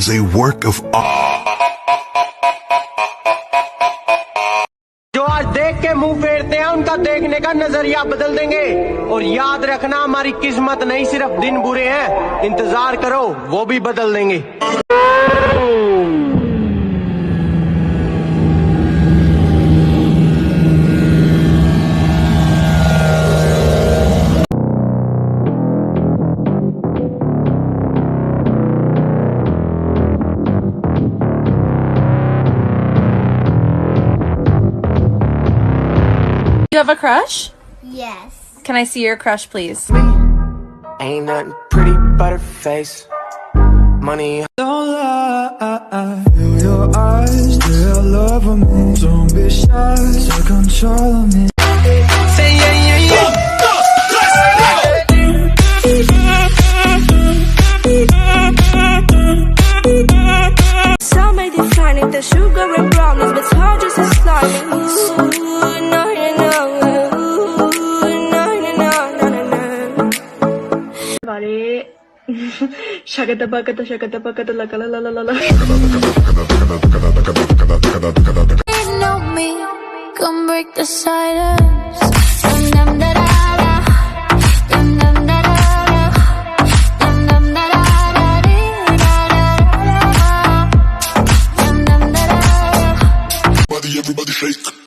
is a work of art. जो आज देख के मुंह फेरते हैं उनका देखने का नजरिया बदल देंगे। और याद रखना हमारी किस्मत नहीं सिर्फ दिन बुरे हैं, इंतजार करो वो भी बदल देंगे। You have a crush? Yes. Can I see your crush, please? Ain't nothing pretty but her face. Money. Don't lie, feel your eyes, they are loving me. Don't be shy, take control of me. Say yeah, yeah, yeah. Some may define it, the sugar and brownies, but hard just as slimy. Shakata bakata la la la la la. Know me, come break the silence. Dum dum da da da, dum dum da da da, dum dum da da da dee da da da, dum dum da da da. Everybody shake.